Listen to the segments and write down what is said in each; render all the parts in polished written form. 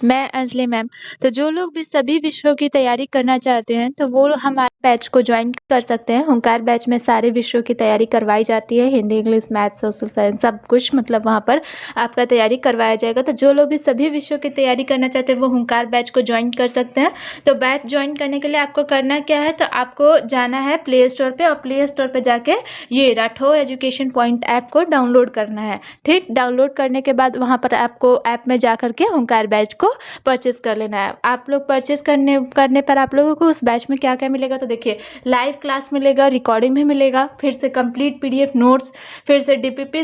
मैं अंजलि मैम। तो जो लोग भी सभी विषयों की तैयारी करना चाहते हैं तो वो हमारे बैच को ज्वाइन कर सकते हैं। हुंकार बैच में सारे विषयों की तैयारी करवाई जाती है, Hindi, English, math, social science, सब कुछ मतलब वहाँ पर आपका तैयारी करवाया जाएगा। तो जो लोग भी सभी विषयों की तैयारी करना चाहते हैं वो हुंकार बैच को ज्वाइन कर सकते हैं। तो बैच ज्वाइन करने के लिए आपको करना क्या है, तो आपको जाना है प्ले स्टोर पर और प्ले स्टोर पर जाके ये राठौर एजुकेशन पॉइंट ऐप को डाउनलोड करना है। ठीक, डाउनलोड करने के बाद वहाँ पर आपको ऐप में जा करके हुंकार बैच को परचेस कर लेना है। आप लोग परचेस करने पर आप लोगों को उस बैच में क्या क्या मिलेगा, तो देखिए लाइव क्लास मिलेगा, रिकॉर्डिंग भी मिलेगा, फिर से कंप्लीट पीडीएफ नोट्स, फिर से डीपीपी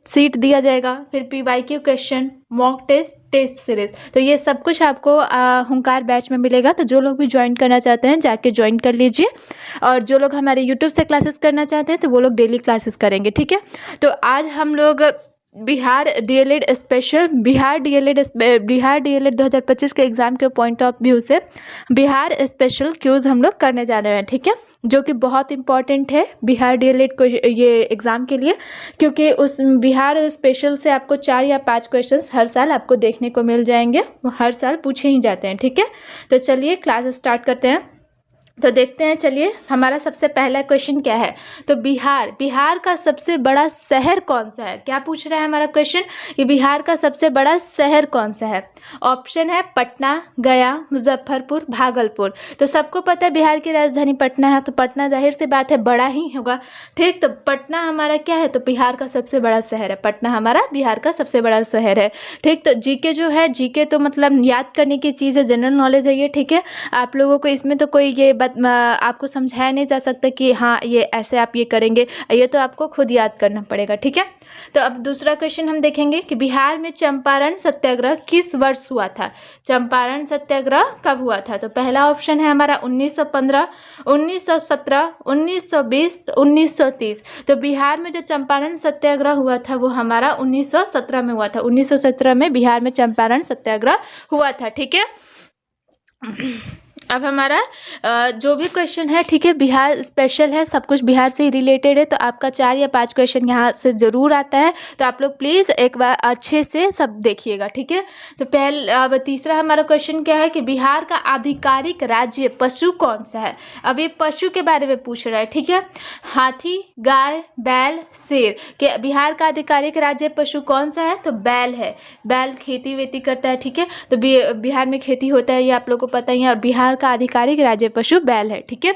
सीट दिया जाएगा, फिर PYQ question, mock test series. तो ये सब कुछ आपको हुंकार बैच में मिलेगा। तो जो लोग भी ज्वाइन करना चाहते हैं जाके ज्वाइन कर लीजिए। और जो लोग हमारे यूट्यूब से क्लासेस करना चाहते हैं तो वो लोग डेली क्लासेस करेंगे। ठीक है, तो आज हम लोग बिहार डीएलएड 2025 के एग्ज़ाम के पॉइंट ऑफ व्यू से बिहार स्पेशल क्यूज़ हम लोग करने जा रहे हैं। ठीक है, जो कि बहुत इम्पॉर्टेंट है बिहार डीएलएड को ये एग्ज़ाम के लिए, क्योंकि उस बिहार स्पेशल से आपको 4 या 5 क्वेश्चंस हर साल आपको देखने को मिल जाएंगे, वो हर साल पूछे ही जाते हैं। ठीक है, तो चलिए क्लास स्टार्ट करते हैं। तो देखते हैं, चलिए हमारा सबसे पहला क्वेश्चन क्या है, तो बिहार का सबसे बड़ा शहर कौन सा है। क्या पूछ रहा है हमारा क्वेश्चन कि बिहार का सबसे बड़ा शहर कौन सा है। ऑप्शन है पटना, गया, मुजफ्फरपुर, भागलपुर। तो सबको पता है बिहार की राजधानी पटना है, तो पटना जाहिर सी बात है बड़ा ही होगा। ठीक, तो पटना हमारा क्या है, तो बिहार का सबसे बड़ा शहर है। पटना हमारा बिहार का सबसे बड़ा शहर है। ठीक, तो जीके जो है, जीके तो मतलब याद करने की चीज़ है, जनरल नॉलेज है ये। ठीक है, आप लोगों को इसमें तो कोई ये आपको समझाया नहीं जा सकता कि हाँ ये ऐसे आप ये करेंगे, ये तो आपको खुद याद करना पड़ेगा। ठीक है, तो अब दूसरा क्वेश्चन हम देखेंगे कि बिहार में चंपारण सत्याग्रह किस वर्ष हुआ था। चंपारण सत्याग्रह कब हुआ था, तो पहला ऑप्शन है हमारा 1915, 1917, 1920, 1930। तो बिहार में जो चंपारण सत्याग्रह हुआ था वो हमारा 1917 में हुआ था। 1917 में बिहार में चंपारण सत्याग्रह हुआ था। ठीक है, अब हमारा जो भी क्वेश्चन है, ठीक है, बिहार स्पेशल है, सब कुछ बिहार से ही रिलेटेड है, तो आपका 4 या 5 क्वेश्चन यहाँ से ज़रूर आता है। तो आप लोग प्लीज़ एक बार अच्छे से सब देखिएगा। ठीक है, तो अब तीसरा हमारा क्वेश्चन क्या है कि बिहार का आधिकारिक राज्य पशु कौन सा है। अब ये पशु के बारे में पूछ रहा है। ठीक है, हाथी, गाय, बैल, शेर। के बिहार का आधिकारिक राज्य पशु कौन सा है, तो बैल है। बैल खेती वेती करता है। ठीक है, तो बिहार में खेती होता है, ये आप लोग को पता ही है, और बिहार का आधिकारिक राज्य पशु बैल है। ठीक है,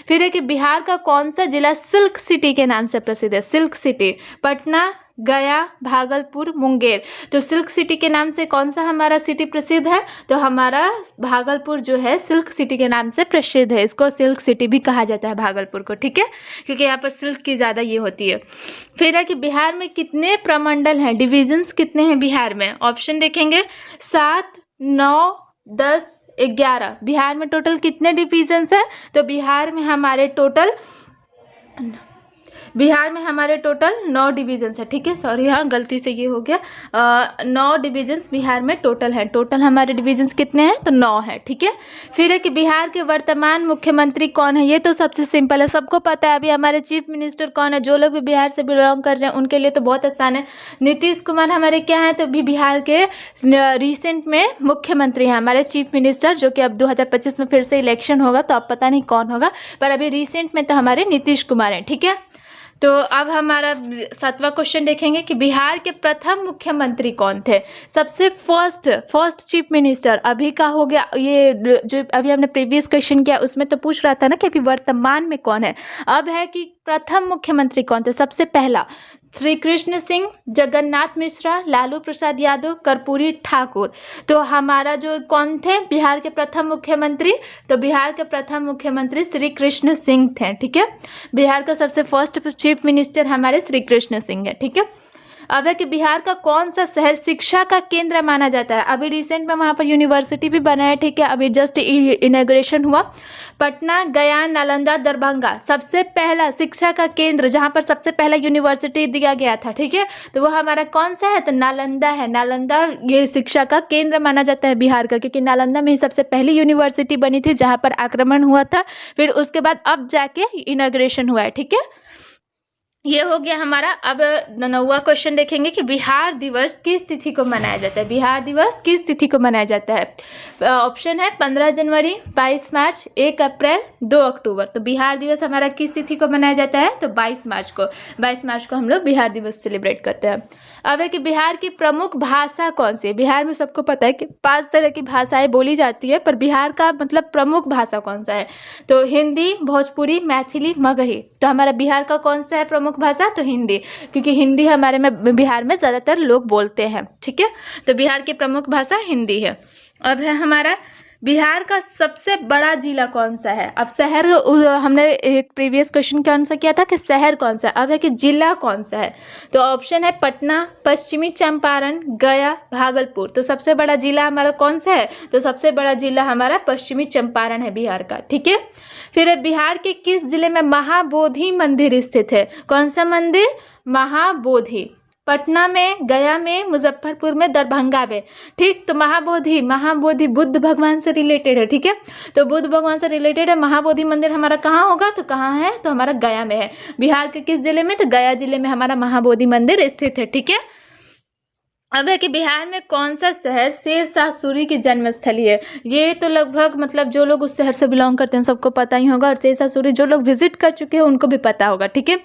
फिर है कि बिहार का कौन सा जिला सिल्क सिटी के नाम से प्रसिद्ध है। सिल्क सिटी पटना, गया, भागलपुर, मुंगेर। तो सिल्क सिटी के नाम से कौन सा हमारा सिटी प्रसिद्ध है, तो हमारा भागलपुर जो है सिल्क सिटी के नाम से प्रसिद्ध है। इसको सिल्क सिटी भी कहा जाता है भागलपुर को। ठीक है, क्योंकि यहाँ पर सिल्क की ज़्यादा ये होती है। फिर है कि बिहार में कितने प्रमंडल हैं, डिविजन्स कितने हैं बिहार में। ऑप्शन देखेंगे 7, 9, 10, 11। बिहार में टोटल कितने डिविजन्स हैं, तो बिहार में हमारे टोटल 9 डिवीजन्स है। ठीक है, सॉरी हाँ गलती से ये हो गया, 9 डिवीजन्स बिहार में टोटल है। टोटल हमारे डिवीजन्स कितने हैं, तो 9 है। ठीक है, फिर है कि बिहार के वर्तमान मुख्यमंत्री कौन है। ये तो सबसे सिंपल है, सबको पता है अभी हमारे चीफ मिनिस्टर कौन है। जो लोग भी बिहार से बिलोंग कर रहे हैं उनके लिए तो बहुत आसान है, नीतीश कुमार हमारे क्या हैं, तो अभी बिहार के रिसेंट में मुख्यमंत्री हैं हमारे चीफ मिनिस्टर, जो कि अब 2025 में फिर से इलेक्शन होगा तो अब पता नहीं कौन होगा, पर अभी रिसेंट में तो हमारे नीतीश कुमार हैं। ठीक है, तो अब हमारा 7वां क्वेश्चन देखेंगे कि बिहार के प्रथम मुख्यमंत्री कौन थे। सबसे फर्स्ट चीफ मिनिस्टर अभी का हो गया, ये जो अभी हमने प्रीवियस क्वेश्चन किया उसमें तो पूछ रहा था ना कि अभी वर्तमान में कौन है। अब है कि प्रथम मुख्यमंत्री कौन थे। सबसे पहला श्री कृष्ण सिंह, जगन्नाथ मिश्रा, लालू प्रसाद यादव, कर्पूरी ठाकुर। तो हमारा जो कौन थे बिहार के प्रथम मुख्यमंत्री, तो बिहार के प्रथम मुख्यमंत्री श्री कृष्ण सिंह थे। ठीक है, बिहार का सबसे फर्स्ट चीफ मिनिस्टर हमारे श्री कृष्ण सिंह है। ठीक है, अब है कि बिहार का कौन सा शहर शिक्षा का केंद्र माना जाता है। अभी रिसेंट में वहाँ पर यूनिवर्सिटी भी बना है। ठीक है, अभी जस्ट इनॉग्रेशन हुआ। पटना, गया, नालंदा, दरभंगा। सबसे पहला शिक्षा का केंद्र जहाँ पर सबसे पहला यूनिवर्सिटी दिया गया था, ठीक है, तो वो हमारा कौन सा है, तो नालंदा है। नालंदा ये शिक्षा का केंद्र माना जाता है बिहार का, क्योंकि नालंदा में ही सबसे पहली यूनिवर्सिटी बनी थी जहाँ पर आक्रमण हुआ था, फिर उसके बाद अब जाके इनॉग्रेशन हुआ है। ठीक है, ये हो गया हमारा। अब 9वां क्वेश्चन देखेंगे कि बिहार दिवस किस तिथि को मनाया जाता है। बिहार दिवस किस तिथि को मनाया जाता है। ऑप्शन है 15 जनवरी, 22 मार्च, 1 अप्रैल, 2 अक्टूबर। तो बिहार दिवस हमारा किस तिथि को मनाया जाता है, तो 22 मार्च को। 22 मार्च को हम लोग बिहार दिवस सेलिब्रेट करते हैं। अब है कि बिहार की प्रमुख भाषा कौन सी है। बिहार में सबको पता है कि 5 तरह की भाषाएं बोली जाती है, पर बिहार का मतलब प्रमुख भाषा कौन सा है, तो हिंदी, भोजपुरी, मैथिली, मगही। तो हमारा बिहार का कौन सा है प्रमुख भाषा, तो हिंदी, क्योंकि हिंदी हमारे में बिहार में ज़्यादातर लोग बोलते हैं। ठीक है, तो बिहार की प्रमुख भाषा हिंदी है। अब है हमारा बिहार का सबसे बड़ा जिला कौन सा है। अब शहर हमने एक प्रीवियस क्वेश्चन का आंसर किया था कि शहर कौन सा है, अब है कि जिला कौन सा है। तो ऑप्शन है पटना, पश्चिमी चंपारण, गया, भागलपुर। तो सबसे बड़ा जिला हमारा कौन सा है, तो सबसे बड़ा जिला हमारा पश्चिमी चंपारण है बिहार का। ठीक है, फिर बिहार के किस जिले में महाबोधि मंदिर स्थित है। कौन सा मंदिर, महाबोधि। पटना में, गया में, मुजफ्फरपुर में, दरभंगा में। ठीक, तो महाबोधि बुद्ध भगवान से रिलेटेड है। ठीक है, तो बुद्ध भगवान से रिलेटेड है। महाबोधि मंदिर हमारा कहाँ होगा, तो कहाँ है, तो हमारा गया में है। बिहार के किस जिले में, तो गया जिले में हमारा महाबोधि मंदिर स्थित है। ठीक है, अब है कि बिहार में कौन सा शहर शेरशाह सूरी की जन्मस्थली है। ये तो लगभग मतलब जो लोग उस शहर से बिलोंग करते हैं सबको पता ही होगा, और शेरशाह सूरी जो लोग विजिट कर चुके हैं उनको भी पता होगा। ठीक है,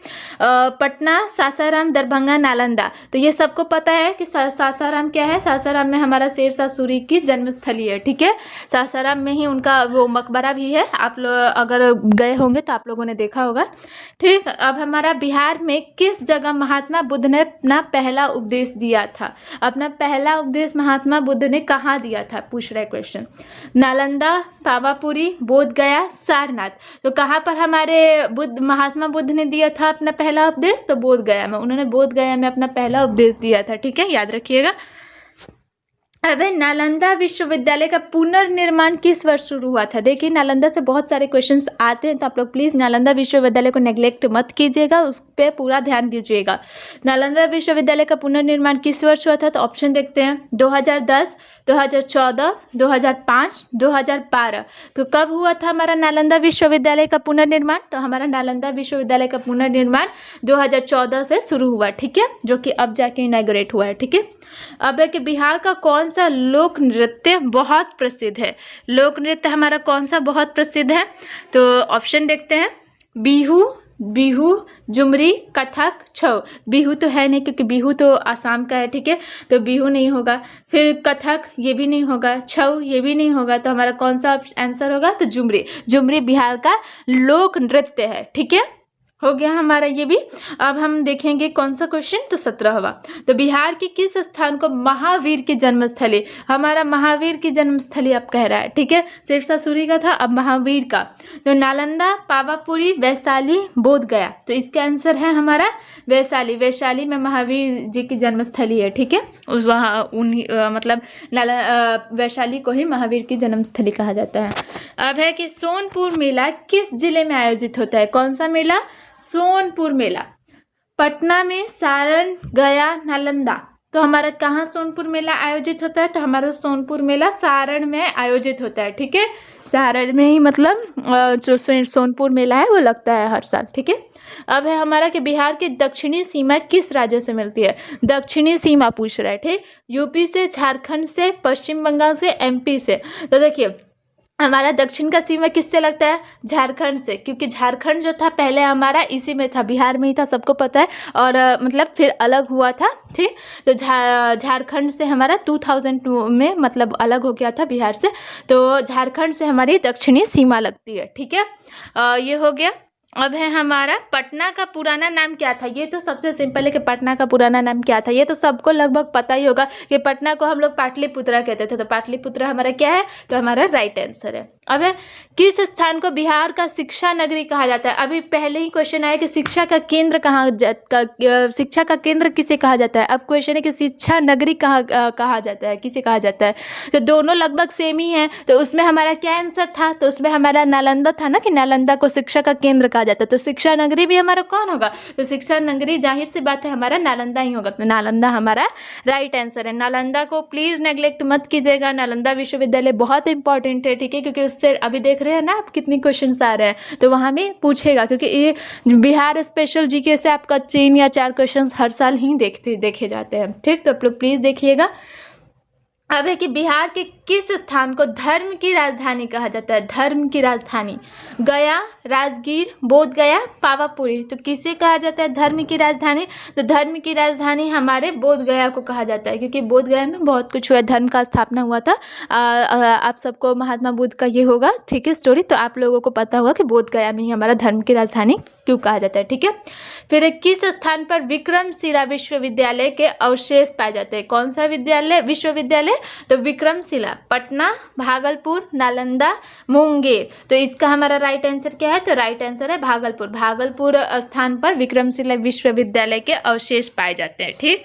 पटना, सासाराम, दरभंगा, नालंदा। तो ये सबको पता है कि सासाराम क्या है, सासाराम में हमारा शेरशाह सूरी की जन्मस्थली है। ठीक है, सासाराम में ही उनका वो मकबरा भी है। आप लोग अगर गए होंगे तो आप लोगों ने देखा होगा। ठीक, अब हमारा बिहार में किस जगह महात्मा बुद्ध ने अपना पहला उपदेश दिया था। अपना पहला उपदेश महात्मा बुद्ध ने कहाँ दिया था, पूछ रहा है क्वेश्चन। नालंदा, पावापुरी, बोध गया, सारनाथ। तो कहाँ पर हमारे महात्मा बुद्ध ने दिया था अपना पहला उपदेश, तो बोध गया में। उन्होंने बोध गया में अपना पहला उपदेश दिया था। ठीक है, याद रखिएगा। अब नालंदा विश्वविद्यालय का पुनर्निर्माण किस वर्ष शुरू हुआ था। देखिए, नालंदा से बहुत सारे क्वेश्चंस आते हैं, तो आप लोग प्लीज़ नालंदा विश्वविद्यालय को नेग्लेक्ट मत कीजिएगा, उस पर पूरा ध्यान दीजिएगा। नालंदा विश्वविद्यालय का पुनर्निर्माण किस वर्ष हुआ था, तो ऑप्शन देखते हैं 2010, 2014, 2005, 2012। तो कब हुआ था हमारा नालंदा विश्वविद्यालय का पुनर्निर्माण, तो हमारा नालंदा विश्वविद्यालय का पुनर्निर्माण 2014 से शुरू हुआ। ठीक है, जो कि अब जाके इनॉग्रेट हुआ है। ठीक है, अब है कि बिहार का कौन सा लोक नृत्य बहुत प्रसिद्ध है। लोक नृत्य हमारा कौन सा बहुत प्रसिद्ध है, तो ऑप्शन देखते हैं बिहू, झुमरी, कथक, छऊ। बिहू तो है नहीं, क्योंकि बिहू तो आसाम का है। ठीक है, तो बिहू नहीं होगा। फिर कथक ये भी नहीं होगा, छऊ ये भी नहीं होगा। तो हमारा कौन सा आंसर होगा, तो झुमरी बिहार का लोक नृत्य है। ठीक है, हो गया हमारा ये भी। अब हम देखेंगे कौन सा क्वेश्चन, तो 17वां। तो बिहार के किस स्थान को महावीर की जन्मस्थली, हमारा महावीर की जन्मस्थली अब कह रहा है। ठीक है, शेरशाह सूरी का था, अब महावीर का। तो नालंदा, पावापुरी, वैशाली, बोध गया। तो इसका आंसर है हमारा वैशाली में महावीर जी की जन्मस्थली है। ठीक है, उस वहाँ मतलब वैशाली को ही महावीर की जन्मस्थली कहा जाता है। अब है कि सोनपुर मेला किस जिले में आयोजित होता है। कौन सा मेला, सोनपुर मेला। पटना में, सारण, गया, नालंदा। तो हमारा कहाँ सोनपुर मेला आयोजित होता है, तो हमारा सोनपुर मेला सारण में आयोजित होता है। ठीक है, सारण में ही मतलब जो सोनपुर मेला है वो लगता है हर साल। ठीक है, अब है हमारा कि बिहार की दक्षिणी सीमा किस राज्य से मिलती है। दक्षिणी सीमा पूछ रहा है। ठीक, यूपी से, झारखंड से, पश्चिम बंगाल से, एमपी से। तो देखिए, हमारा दक्षिण का सीमा किससे लगता है, झारखंड से, क्योंकि झारखंड जो था पहले हमारा इसी में था, बिहार में ही था, सबको पता है। और मतलब फिर अलग हुआ था। ठीक, तो झारखंड से हमारा 2002 में मतलब अलग हो गया था बिहार से। तो झारखंड से हमारी दक्षिणी सीमा लगती है। ठीक है, ये हो गया। अब है हमारा पटना का पुराना नाम क्या था। ये तो सबसे सिंपल है कि पटना का पुराना नाम क्या था, ये तो सबको लगभग पता ही होगा कि पटना को हम लोग पाटलिपुत्रा कहते थे। तो पाटलिपुत्रा हमारा क्या है, तो हमारा राइट आंसर है। अब है किस स्थान को बिहार का शिक्षा नगरी कहा जाता है। अभी पहले ही क्वेश्चन आया कि शिक्षा का केंद्र शिक्षा का केंद्र किसे कहा जाता है। अब क्वेश्चन है कि शिक्षा नगरी कहा जाता है, किसे कहा जाता है। तो दोनों लगभग सेम ही है। तो उसमें हमारा क्या आंसर था, तो उसमें हमारा नालंदा था ना, कि नालंदा को शिक्षा का केंद्र कहा कहा जाता है। तो शिक्षा नगरी भी हमारा कौन होगा, तो शिक्षा नगरी जाहिर सी बात है हमारा नालंदा ही होगा। तो नालंदा हमारा राइट आंसर है। नालंदा को प्लीज़ नेग्लेक्ट मत कीजिएगा, नालंदा विश्वविद्यालय बहुत इंपॉर्टेंट है, ठीक है, क्योंकि उससे अभी देख रहे हैं ना आप कितनी क्वेश्चन आ रहे हैं, तो वहाँ भी पूछेगा, क्योंकि ये बिहार स्पेशल जीके से आपका 3 या 4 क्वेश्चन हर साल ही देखे जाते हैं, ठीक। तो आप लोग प्लीज़ देखिएगा। अब है कि बिहार के किस स्थान को धर्म की राजधानी कहा जाता है, धर्म की राजधानी, गया, राजगीर, बोध गया, पावापुरी। तो किसे कहा जाता है धर्म की राजधानी, तो धर्म की राजधानी हमारे बोध गया को कहा जाता है, क्योंकि बोध गया में बहुत कुछ हुआ, धर्म का स्थापना हुआ था। आप सबको महात्मा बुद्ध का ये होगा, ठीक है, स्टोरी, तो आप लोगों को पता होगा कि बोध गया में ही हमारा धर्म की राजधानी क्यों कहा जाता है, ठीक है। फिर किस स्थान पर विक्रमशिला विश्वविद्यालय के अवशेष पाए जाते हैं, कौन सा विद्यालय विश्वविद्यालय, तो विक्रमशिला, पटना, भागलपुर, नालंदा, मुंगेर। तो इसका हमारा राइट आंसर क्या है, तो राइट आंसर है भागलपुर। भागलपुर स्थान पर विक्रमशिला विश्वविद्यालय के अवशेष पाए जाते हैं, ठीक।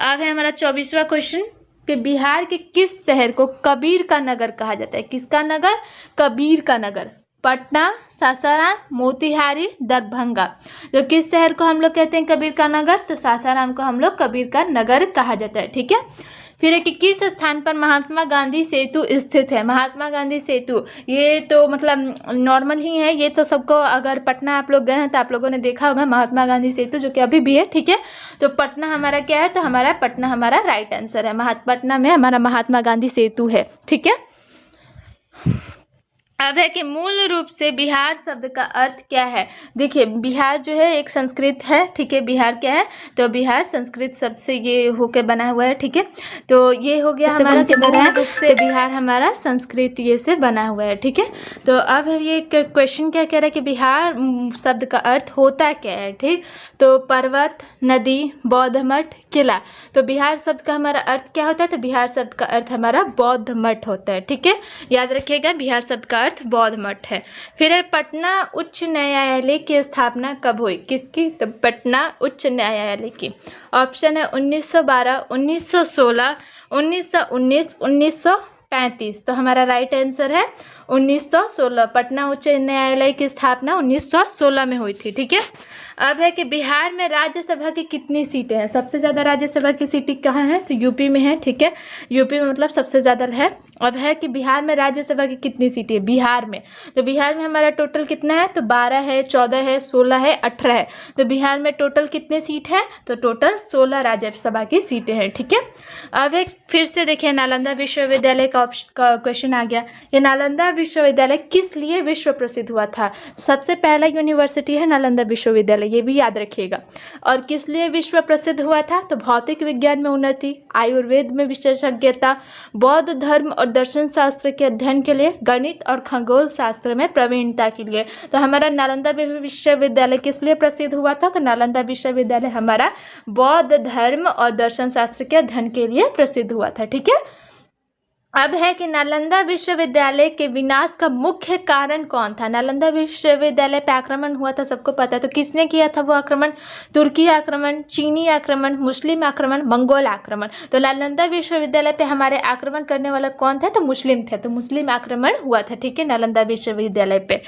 अब है हमारा 24वां क्वेश्चन कि बिहार के किस शहर को कबीर का नगर कहा जाता है, किसका नगर, कबीर का नगर, पटना, सासाराम, मोतिहारी, दरभंगा। तो किस शहर को हम लोग कहते हैं कबीर का नगर, तो सासाराम को हम लोग कबीर का नगर कहा जाता है, ठीक है। फिर है कि किस स्थान पर महात्मा गांधी सेतु स्थित है, महात्मा गांधी सेतु, ये तो मतलब नॉर्मल ही है, ये तो सबको, अगर पटना आप लोग गए हैं तो आप लोगों ने देखा होगा महात्मा गांधी सेतु, जो कि अभी भी है, ठीक है। तो पटना हमारा क्या है, तो हमारा पटना हमारा राइट आंसर है, पटना में हमारा महात्मा गांधी सेतु है, ठीक है। अब है कि मूल रूप से बिहार शब्द का अर्थ क्या है। देखिए बिहार जो है एक संस्कृत है, ठीक है, बिहार क्या है, तो बिहार संस्कृत शब्द से ये होके बना हुआ है, ठीक है। तो ये हो गया हमारा कि मूल रूप से बिहार हमारा संस्कृत ये से बना हुआ है, ठीक है। तो अब ये क्वेश्चन क्या कह रहा है कि बिहार शब्द का अर्थ होता क्या है, ठीक। तो पर्वत, नदी, बौद्ध मठ, किला। तो बिहार शब्द का हमारा अर्थ क्या होता है, तो बिहार शब्द का अर्थ हमारा बौद्ध मठ होता है, ठीक है, याद रखिएगा बिहार शब्द का बौद्ध मठ है। फिर है पटना उच्च न्यायालय की स्थापना कब हुई, किसकी, तो पटना उच्च न्यायालय की। ऑप्शन है 1912, 1916, 1919, 1935। तो हमारा राइट आंसर है 1916। पटना उच्च न्यायालय की स्थापना 1916 में हुई थी, ठीक है। अब है कि बिहार में राज्यसभा की कितनी सीटें हैं, सबसे ज़्यादा राज्यसभा की सीटें कहाँ हैं, तो यूपी में है, ठीक है, यूपी में मतलब सबसे ज़्यादा है। अब है कि बिहार में राज्यसभा की कितनी सीटें है, बिहार में, तो बिहार में हमारा टोटल कितना है, तो 12 है, 14 है, 16 है, 18 है। तो बिहार में टोटल कितने सीट है, तो टोटल 16 राज्यसभा की सीटें हैं, ठीक है। अब एक फिर से देखिए नालंदा विश्वविद्यालय का क्वेश्चन आ गया। ये नालंदा विश्वविद्यालय किस लिए विश्व प्रसिद्ध हुआ था, सबसे पहला यूनिवर्सिटी है नालंदा विश्वविद्यालय, ये भी याद रखिएगा। और किस लिए विश्व प्रसिद्ध हुआ था, तो भौतिक विज्ञान में उन्नति, आयुर्वेद में विशेषज्ञता, बौद्ध धर्म और दर्शन शास्त्र के अध्ययन के लिए, गणित और खगोल शास्त्र में प्रवीणता के लिए। तो हमारा नालंदा विश्वविद्यालय किस लिए प्रसिद्ध हुआ था, तो नालंदा विश्वविद्यालय हमारा बौद्ध धर्म और दर्शन शास्त्र के अध्ययन के लिए प्रसिद्ध हुआ था, ठीक है। अब है कि नालंदा विश्वविद्यालय के विनाश का मुख्य कारण कौन था, नालंदा विश्वविद्यालय पे आक्रमण हुआ था, सबको पता है, तो किसने किया था वो आक्रमण, तुर्की आक्रमण, चीनी आक्रमण, मुस्लिम आक्रमण, मंगोल आक्रमण। तो नालंदा विश्वविद्यालय पे हमारे आक्रमण करने वाला कौन था, तो मुस्लिम थे, तो मुस्लिम आक्रमण हुआ था, ठीक है, नालंदा विश्वविद्यालय पे।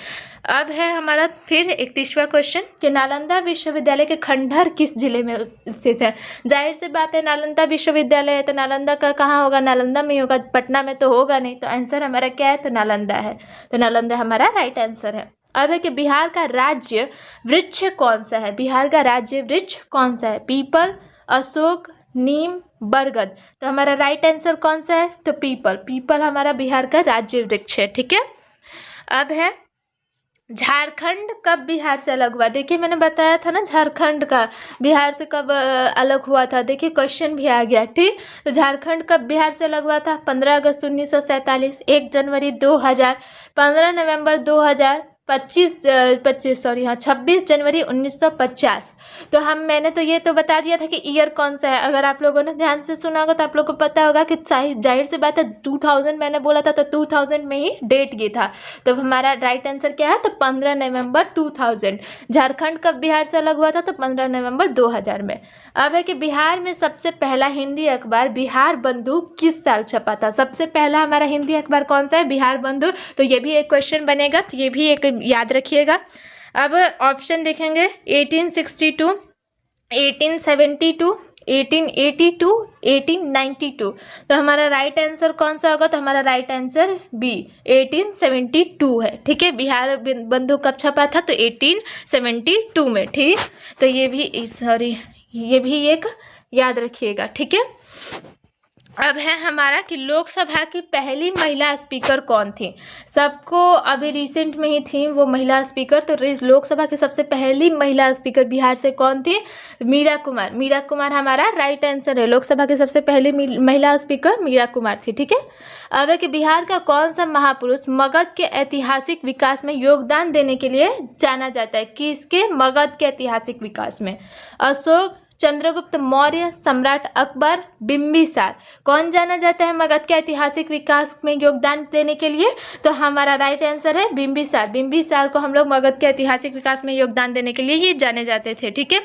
अब है हमारा फिर 31वां क्वेश्चन कि नालंदा विश्वविद्यालय के खंडहर किस जिले में स्थित है। जाहिर सी बात है नालंदा विश्वविद्यालय है तो नालंदा का कहाँ होगा, नालंदा में होगा, पटना में तो होगा नहीं। तो आंसर हमारा क्या है, तो नालंदा है, तो नालंदा हमारा राइट आंसर है। अब है कि बिहार का राज्य वृक्ष कौन सा है, बिहार का राज्य वृक्ष कौन सा है, पीपल, अशोक, नीम, बरगद। तो हमारा राइट आंसर कौन सा है, तो पीपल, पीपल हमारा बिहार का राज्य वृक्ष है, ठीक है। अब है झारखंड कब बिहार से अलग हुआ, देखिए मैंने बताया था ना झारखंड का बिहार से कब अलग हुआ था, देखिए क्वेश्चन भी आ गया, ठीक। तो झारखंड कब बिहार से अलग हुआ था, 15 अगस्त 1947, 1 जनवरी 2000, 15 नवंबर 2000, 26 जनवरी 1950। तो मैंने तो ये तो बता दिया था कि ईयर कौन सा है, अगर आप लोगों ने ध्यान से सुना होगा तो आप लोग को पता होगा कि जाहिर सी बात है 2000 मैंने बोला था, तो 2000 में ही डेट ये था। तो हमारा राइट आंसर क्या है, तो 15 नवंबर 2000। झारखंड कब बिहार से अलग हुआ था, तो 15 नवंबर 2000 में। अब है कि बिहार में सबसे पहला हिंदी अखबार बिहार बंधु किस साल छपा था, सबसे पहला हमारा हिंदी अखबार कौन सा है, बिहार बंधु। तो ये भी एक क्वेश्चन बनेगा, तो ये भी एक याद रखिएगा। अब ऑप्शन देखेंगे 1862, 1872, 1882, 1892। तो हमारा राइट आंसर कौन सा होगा? तो हमारा राइट आंसर बी 1872 है। ठीक है, बिहार बंधु कब छपा था? तो 1872 में। ठीक, तो ये भी एक याद रखिएगा। ठीक है, अब है हमारा कि लोकसभा की पहली महिला स्पीकर कौन थी? सबको अभी रिसेंट में ही थी वो महिला स्पीकर। तो लोकसभा की सबसे पहली महिला स्पीकर बिहार से कौन थी? मीरा कुमार। मीरा कुमार हमारा राइट आंसर है। लोकसभा की सबसे पहली महिला स्पीकर मीरा कुमार थी। ठीक है, अब है कि बिहार का कौन सा महापुरुष मगध के ऐतिहासिक विकास में योगदान देने के लिए जाना जाता है? किसके? मगध के ऐतिहासिक विकास में। अशोक, चंद्रगुप्त मौर्य, सम्राट अकबर, बिंबिसार। कौन जाना जाता है मगध के ऐतिहासिक विकास में योगदान देने के लिए? तो हमारा राइट आंसर है बिंबिसार। बिंबिसार को हम लोग मगध के ऐतिहासिक विकास में योगदान देने के लिए ये जाने जाते थे। ठीक है,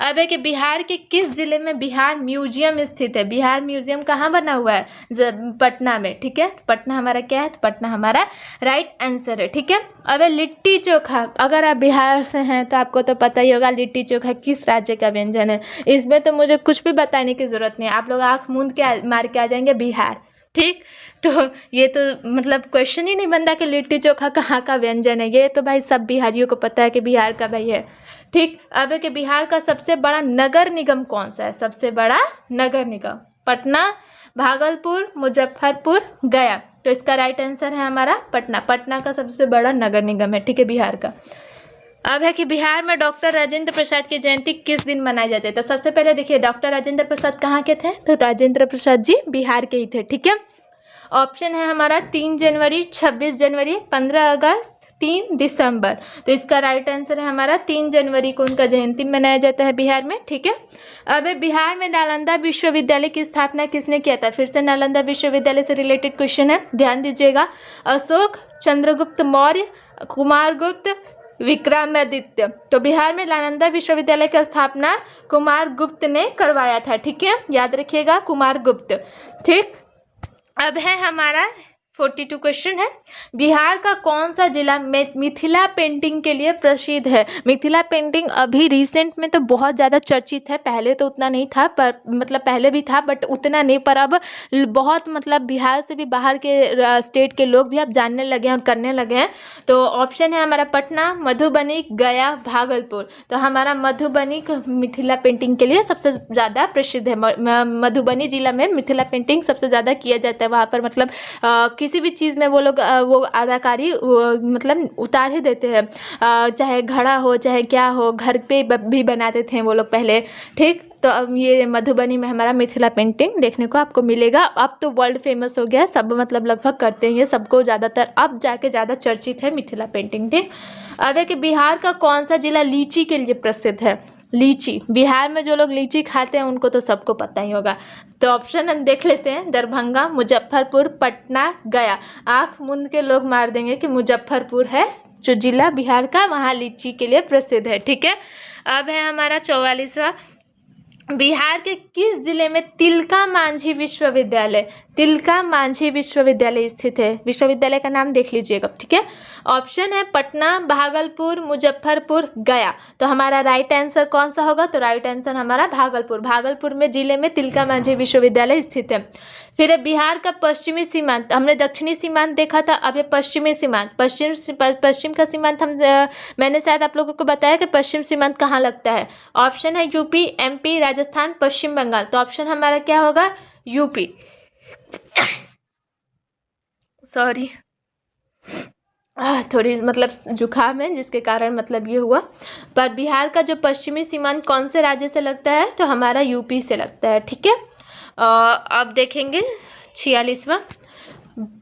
अब है कि बिहार के किस जिले में बिहार म्यूजियम स्थित है? बिहार म्यूजियम कहाँ बना हुआ है? पटना में। ठीक है, पटना हमारा क्या है? तो पटना हमारा राइट आंसर है। ठीक है, अब है लिट्टी चोखा। अगर आप बिहार से हैं तो आपको तो पता ही होगा लिट्टी चोखा किस राज्य का व्यंजन है। इसमें तो मुझे कुछ भी बताने की ज़रूरत नहीं है, आप लोग आँख मूंद के मार के आ जाएंगे बिहार। ठीक, तो ये तो मतलब क्वेश्चन ही नहीं बनता कि लिट्टी चोखा कहाँ का व्यंजन है। ये तो भाई सब बिहारियों को पता है कि बिहार का भाई है। ठीक, अब है कि बिहार का सबसे बड़ा नगर निगम कौन सा है? सबसे बड़ा नगर निगम पटना, भागलपुर, मुजफ्फरपुर, गया। तो इसका राइट आंसर है हमारा पटना। पटना का सबसे बड़ा नगर निगम है। ठीक है, बिहार का। अब है कि बिहार में डॉक्टर राजेंद्र प्रसाद की जयंती किस दिन मनाई जाती है? तो सबसे पहले देखिए डॉक्टर राजेंद्र प्रसाद कहाँ के थे? तो राजेंद्र प्रसाद जी बिहार के ही थे। ठीक है, ऑप्शन है हमारा 3 जनवरी, 26 जनवरी, 15 अगस्त, 3 दिसंबर। तो इसका राइट आंसर है हमारा 3 जनवरी को उनका जयंती मनाया जाता है बिहार में। ठीक है, अब बिहार में नालंदा विश्वविद्यालय की स्थापना किसने किया था? फिर से नालंदा विश्वविद्यालय से रिलेटेड क्वेश्चन है, ध्यान दीजिएगा। अशोक, चंद्रगुप्त मौर्य, कुमारगुप्त, विक्रमादित्य। तो बिहार में नालंदा विश्वविद्यालय की स्थापना कुमारगुप्त ने करवाया था। ठीक है, याद रखिएगा कुमारगुप्त। ठीक, अब है हमारा 42 क्वेश्चन है, बिहार का कौन सा जिला मिथिला पेंटिंग के लिए प्रसिद्ध है? मिथिला पेंटिंग अभी रिसेंट में तो बहुत ज़्यादा चर्चित है, पहले तो उतना नहीं था, पर मतलब पहले भी था बट उतना नहीं, पर अब बहुत मतलब बिहार से भी बाहर के स्टेट के लोग भी अब जानने लगे हैं और करने लगे हैं। तो ऑप्शन है हमारा पटना, मधुबनी, गया, भागलपुर। तो हमारा मधुबनी मिथिला पेंटिंग के लिए सबसे ज़्यादा प्रसिद्ध है। मधुबनी जिला में मिथिला पेंटिंग सबसे ज़्यादा किया जाता है। वहाँ पर मतलब किसी भी चीज़ में वो लोग वो अदाकारी मतलब उतार ही देते हैं, चाहे घड़ा हो चाहे क्या हो, घर पे भी बनाते थे वो लोग पहले। ठीक, तो अब ये मधुबनी में हमारा मिथिला पेंटिंग देखने को आपको मिलेगा। अब तो वर्ल्ड फेमस हो गया, सब मतलब लगभग करते हैं ये, सबको ज़्यादातर अब जाके ज़्यादा चर्चित है मिथिला पेंटिंग। ठीक, अब है कि बिहार का कौन सा जिला लीची के लिए प्रसिद्ध है? लीची, बिहार में जो लोग लीची खाते हैं उनको तो सबको पता ही होगा। तो ऑप्शन हम देख लेते हैं, दरभंगा, मुजफ्फरपुर, पटना, गया। आँख मूंद के लोग मार देंगे कि मुजफ्फरपुर है जो जिला बिहार का, वहाँ लीची के लिए प्रसिद्ध है। ठीक है, अब है हमारा 44वां, बिहार के किस जिले में तिलका मांझी विश्वविद्यालय, तिलका मांझी विश्वविद्यालय स्थित है? विश्वविद्यालय का नाम देख लीजिएगा। ठीक है, ऑप्शन है पटना, भागलपुर, मुजफ्फरपुर, गया। तो हमारा राइट आंसर कौन सा होगा? तो राइट आंसर हमारा भागलपुर। भागलपुर में जिले में तिलका मांझी विश्वविद्यालय स्थित है। फिर है बिहार का पश्चिमी सीमांत, हमने दक्षिणी सीमांत देखा था, अब ये पश्चिमी सीमांत। पश्चिम का सीमांत मैंने शायद आप लोगों को बताया कि पश्चिम सीमांत कहाँ लगता है। ऑप्शन है यूपी, एमपी, राजस्थान, पश्चिम बंगाल। तो ऑप्शन हमारा क्या होगा? यूपी। सॉरी, थोड़ी मतलब जुकाम है जिसके कारण मतलब ये हुआ। पर बिहार का जो पश्चिमी सीमांत कौन से राज्य से लगता है? तो हमारा यूपी से लगता है। ठीक है, अब देखेंगे 46वां,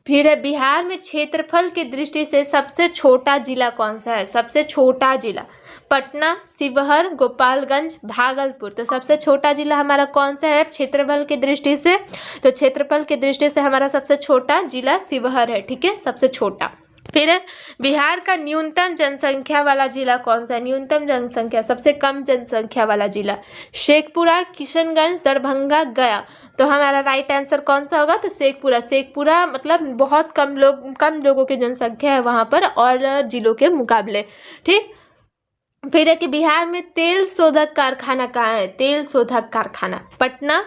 फिर है बिहार में क्षेत्रफल की दृष्टि से सबसे छोटा जिला कौन सा है? सबसे छोटा जिला पटना, शिवहर, गोपालगंज, भागलपुर। तो सबसे छोटा जिला हमारा कौन सा है क्षेत्रफल की दृष्टि से? तो क्षेत्रफल की दृष्टि से हमारा सबसे छोटा जिला शिवहर है। ठीक है, सबसे छोटा। फिर बिहार का न्यूनतम जनसंख्या वाला जिला कौन सा है? न्यूनतम जनसंख्या, सबसे कम जनसंख्या वाला जिला शेखपुरा, किशनगंज, दरभंगा, गया। तो हमारा राइट आंसर कौन सा होगा? तो शेखपुरा। शेखपुरा मतलब बहुत कम लोगों की जनसंख्या है वहाँ पर और जिलों के मुकाबले। ठीक, फिर है कि बिहार में तेल शोधक कारखाना कहाँ है? तेल शोधक कारखाना पटना,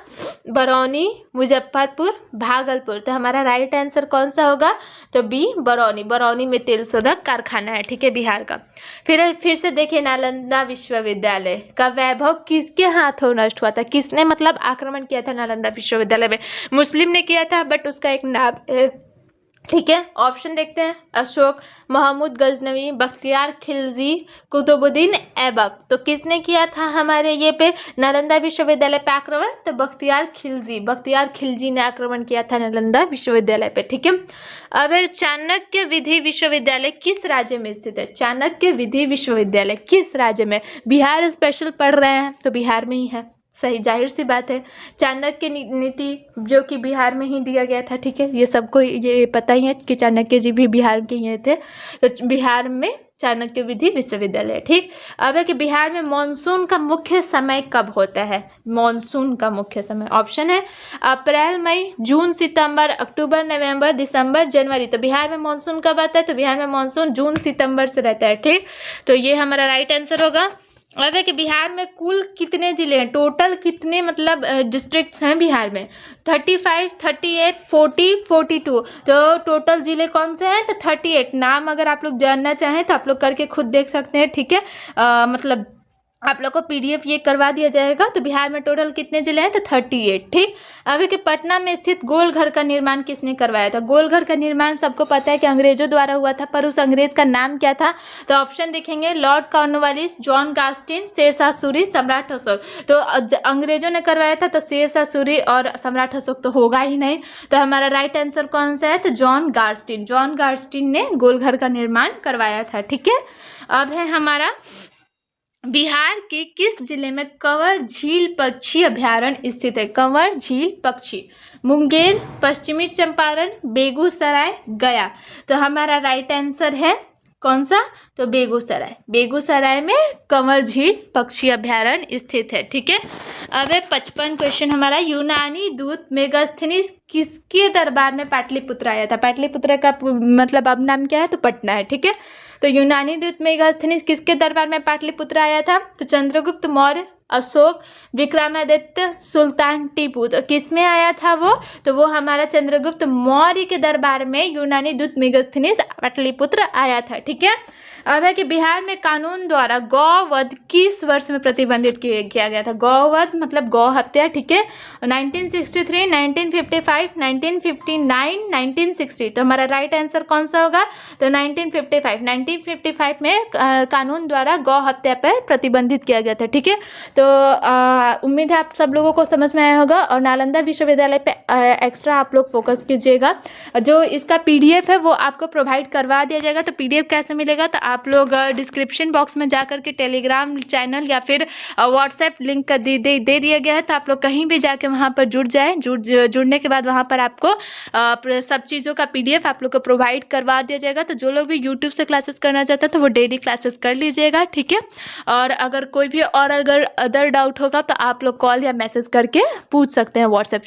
बरौनी, मुजफ्फरपुर, भागलपुर। तो हमारा राइट आंसर कौन सा होगा? तो बी बरौनी। बरौनी में तेल शोधक कारखाना है, ठीक है, बिहार का। फिर से देखिए, नालंदा विश्वविद्यालय का वैभव किसके हाथों नष्ट हुआ था? किसने मतलब आक्रमण किया था नालंदा विश्वविद्यालय में? मुस्लिम ने किया था, बट उसका एक नाम है, ठीक है। ऑप्शन देखते हैं, अशोक, महमूद गजनवी, बख्तियार खिलजी, कुतुबुद्दीन ऐबक। तो किसने किया था हमारे ये पे नालंदा विश्वविद्यालय पे आक्रमण? तो बख्तियार खिलजी ने आक्रमण किया था नालंदा विश्वविद्यालय पे, ठीक है। अब चाणक्य विधि विश्वविद्यालय किस राज्य में स्थित है? चाणक्य विधि विश्वविद्यालय किस राज्य में? बिहार स्पेशल पढ़ रहे हैं तो बिहार में ही है, सही, जाहिर सी बात है। चाणक्य नीति जो कि बिहार में ही दिया गया था, ठीक है, ये सबको ये पता ही है कि चाणक्य जी भी बिहार के ही थे। तो बिहार में चाणक्य विधि विश्वविद्यालय, ठीक। अब है कि बिहार में मानसून का मुख्य समय कब होता है? मानसून का मुख्य समय ऑप्शन है अप्रैल, मई, जून, सितंबर, अक्टूबर, नवंबर, दिसंबर, जनवरी। तो बिहार में मानसून कब आता है? तो बिहार में मानसून जून सितंबर से रहता है, ठीक। तो ये हमारा राइट आंसर होगा। अब है कि बिहार में कुल कितने जिले हैं? टोटल कितने मतलब डिस्ट्रिक्ट्स हैं बिहार में? 35, 38, 40, 42। तो टोटल जिले कौन से हैं? तो 38। नाम अगर आप लोग जानना चाहें तो आप लोग करके खुद देख सकते हैं, ठीक है। मतलब आप लोग को PDF ये करवा दिया जाएगा। तो बिहार में टोटल कितने जिले हैं? तो 38, ठीक। अभी कि पटना में स्थित गोल घर का निर्माण किसने करवाया था? गोल घर का निर्माण सबको पता है कि अंग्रेजों द्वारा हुआ था, पर उस अंग्रेज का नाम क्या था? तो ऑप्शन देखेंगे, Lord Cornwallis, John Gastin, Sher Shah Suri, सम्राट अशोक। तो अंग्रेजों ने करवाया था, तो शेरशाह सूरी और सम्राट अशोक तो होगा ही नहीं। तो हमारा राइट आंसर कौन सा है? तो जॉन गास्टिन ने गोल घर का निर्माण करवाया था, ठीक है। अब है हमारा बिहार के किस जिले में कंवर झील पक्षी अभ्यारण्य स्थित है? कंवर झील पक्षी, मुंगेर, पश्चिमी चंपारण, बेगूसराय, गया। तो हमारा राइट आंसर है कौन सा? तो बेगूसराय में कंवर झील पक्षी अभ्यारण्य स्थित है, ठीक है। अब 55 क्वेश्चन हमारा, यूनानी दूत मेगास्थनीज किसके दरबार में पाटलिपुत्र आया था? पाटलिपुत्र का मतलब अब नाम क्या है? तो पटना है, ठीक है। तो यूनानी दूत मेगास्थनीज किसके दरबार में पाटलिपुत्र आया था? तो चंद्रगुप्त मौर्य, अशोक, विक्रमादित्य, सुल्तान टीपू। तो किस में आया था वो? तो वो हमारा चंद्रगुप्त मौर्य के दरबार में यूनानी दूत मेगास्थनीज पाटलिपुत्र आया था, ठीक है। अब है कि बिहार में कानून द्वारा गौवध किस वर्ष में प्रतिबंधित किया गया था? गौवध मतलब गौ हत्या, ठीक है। 1963, 1955, 1959, 1960। तो हमारा राइट आंसर कौन सा होगा? तो 1955 में कानून द्वारा गौ हत्या पर प्रतिबंधित किया गया था, ठीक है। तो उम्मीद है आप सब लोगों को समझ में आया होगा। और नालंदा विश्वविद्यालय पे एक्स्ट्रा आप लोग फोकस कीजिएगा। जो इसका PDF है वो आपको प्रोवाइड करवा दिया जाएगा। तो PDF कैसे मिलेगा? तो आप लोग डिस्क्रिप्शन बॉक्स में जा करके टेलीग्राम चैनल या फिर व्हाट्सएप लिंक का दे दिया गया है। तो आप लोग कहीं भी जाके वहाँ पर जुड़ने के बाद वहाँ पर आपको सब चीज़ों का PDF आप लोग को प्रोवाइड करवा दिया जाएगा। तो जो लोग भी यूट्यूब से क्लासेस करना चाहते हैं तो वो डेली क्लासेस कर लीजिएगा, ठीक है। और अगर कोई भी और अगर अदर डाउट होगा तो आप लोग कॉल या मैसेज करके पूछ सकते हैं व्हाट्सएप